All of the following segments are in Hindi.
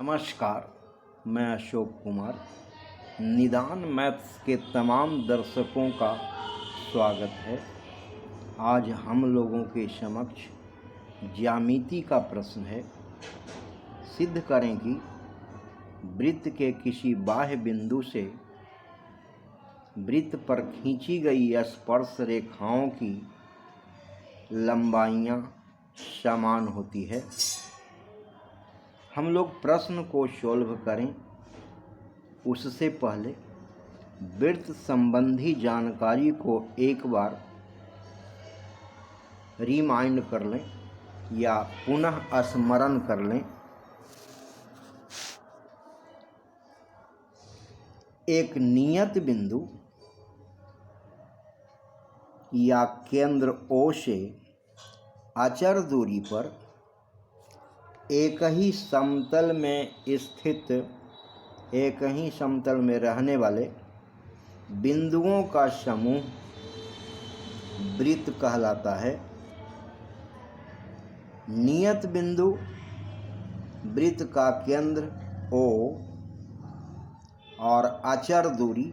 नमस्कार, मैं अशोक कुमार। निदान मैथ्स के तमाम दर्शकों का स्वागत है। आज हम लोगों के समक्ष ज्यामिति का प्रश्न है। सिद्ध करें कि वृत्त के किसी बाह्य बिंदु से वृत्त पर खींची गई स्पर्श रेखाओं की लंबाइयाँ समान होती है। हम लोग प्रश्न को सॉल्व करें उससे पहले वृत्त संबंधी जानकारी को एक बार रिमाइंड कर लें या पुनः स्मरण कर लें। एक नियत बिंदु या केंद्र O से अचर दूरी पर एक ही समतल में रहने वाले बिंदुओं का समूह वृत्त कहलाता है। नियत बिंदु वृत्त का केंद्र O और अचर दूरी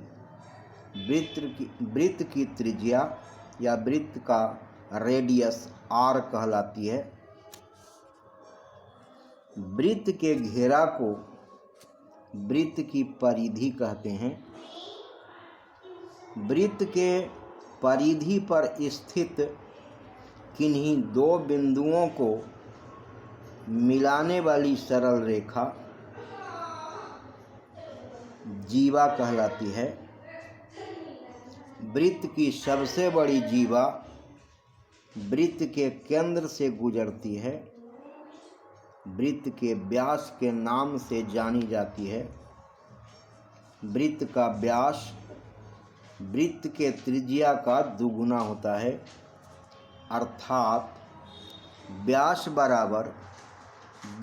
वृत्त की त्रिज्या या वृत्त का रेडियस R कहलाती है। वृत्त के घेरा को वृत्त की परिधि कहते हैं। वृत्त के परिधि पर स्थित किन्हीं दो बिंदुओं को मिलाने वाली सरल रेखा जीवा कहलाती है। वृत्त की सबसे बड़ी जीवा वृत्त के केंद्र से गुजरती है। वृत्त के व्यास के नाम से जानी जाती है। वृत्त का व्यास वृत्त के त्रिज्या का दुगुना होता है, अर्थात व्यास बराबर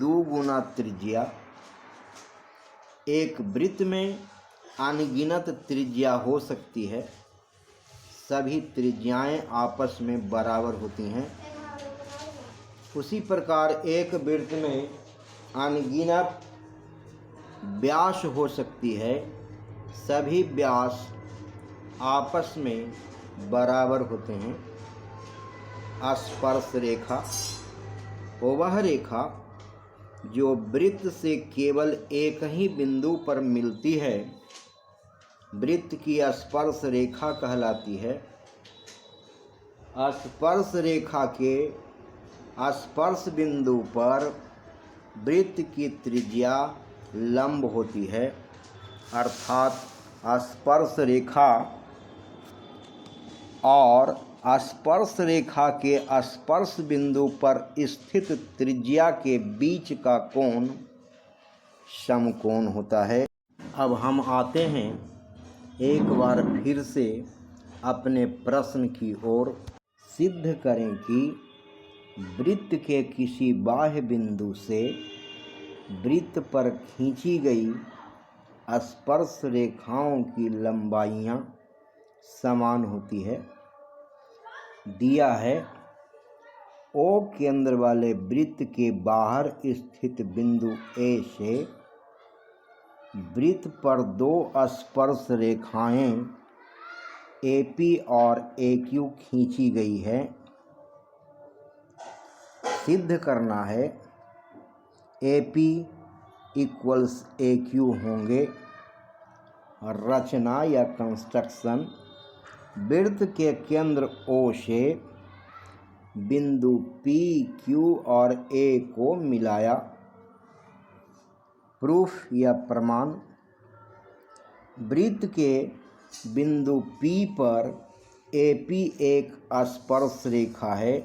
2 गुना त्रिज्या। एक वृत्त में अनगिनत त्रिज्या हो सकती है। सभी त्रिज्याएं आपस में बराबर होती हैं। उसी प्रकार एक वृत्त में अनगिनत व्यास हो सकती है। सभी व्यास आपस में बराबर होते हैं। स्पर्श रेखा वह रेखा जो वृत्त से केवल एक ही बिंदु पर मिलती है वृत्त की स्पर्श रेखा कहलाती है। स्पर्श रेखा के स्पर्श बिंदु पर वृत्त की त्रिज्या लंब होती है, अर्थात स्पर्श रेखा और स्पर्श रेखा के स्पर्श बिंदु पर स्थित त्रिज्या के बीच का कोण समकोण होता है। अब हम आते हैं एक बार फिर से अपने प्रश्न की ओर। सिद्ध करें कि वृत्त के किसी बाह्य बिंदु से वृत्त पर खींची गई स्पर्श रेखाओं की लंबाइयाँ समान होती है। दिया है O केंद्र वाले वृत्त के बाहर स्थित बिंदु A से वृत्त पर 2 स्पर्श रेखाएं AP और AQ खींची गई है। सिद्ध करना है AP इक्वल्स AQ होंगे। रचना या कंस्ट्रक्शन। वृत्त के केंद्र O से बिंदु P, Q और A को मिलाया। प्रूफ या प्रमाण। वृत्त के बिंदु P पर AP एक स्पर्श रेखा है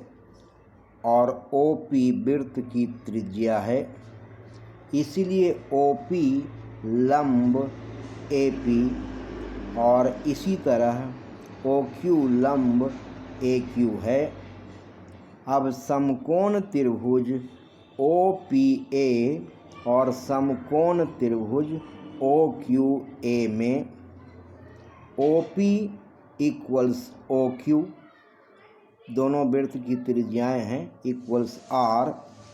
और OP वृत्त की त्रिज्या है, इसलिए OP लंब AP और इसी तरह OQ लंब AQ है। अब समकोण त्रिभुज OPA और समकोण त्रिभुज OQA में OP इक्वल्स OQ, दोनों वृत्त की त्रिज्याएं हैं, इक्वल्स R।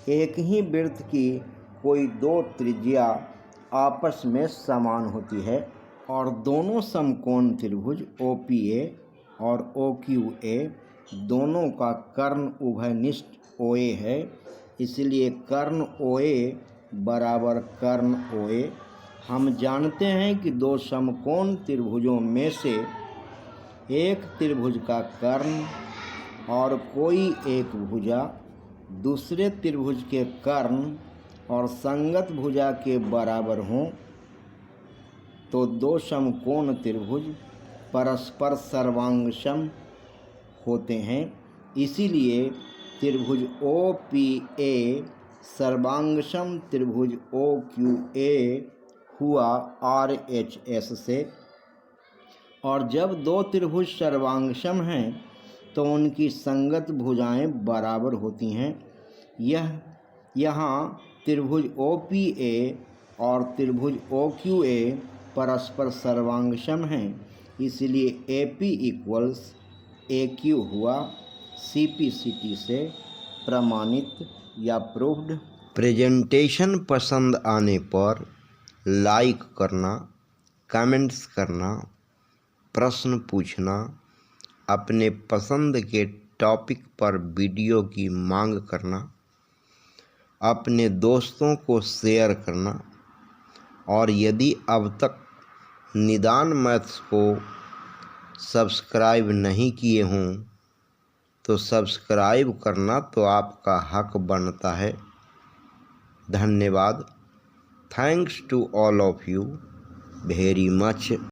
एक ही वृत्त की कोई दो त्रिज्या आपस में समान होती है और दोनों समकोण त्रिभुज OPA और OQA दोनों का कर्ण उभयनिष्ठ OA है, इसलिए कर्ण OA बराबर कर्ण OA। हम जानते हैं कि दो समकोण त्रिभुजों में से एक त्रिभुज का कर्ण और कोई एक भुजा दूसरे त्रिभुज के कर्ण और संगत भुजा के बराबर हों तो दो समकोण त्रिभुज परस्पर सर्वांगसम होते हैं। इसीलिए त्रिभुज OPA सर्वांगसम त्रिभुज OQA हुआ RHS से। और जब दो त्रिभुज सर्वांगसम हैं तो उनकी संगत भुजाएं बराबर होती हैं। यहाँ त्रिभुज OPA और त्रिभुज OQA परस्पर सर्वांगसम हैं, इसलिए AP = AQ हुआ CP/CT से प्रमाणित या प्रूव्ड। प्रेजेंटेशन पसंद आने पर लाइक करना, कमेंट्स करना, प्रश्न पूछना, अपने पसंद के टॉपिक पर वीडियो की मांग करना, अपने दोस्तों को शेयर करना और यदि अब तक निदान मैथ्स को सब्सक्राइब नहीं किए हों तो सब्सक्राइब करना तो आपका हक बनता है। धन्यवाद। Thanks to all of you very much.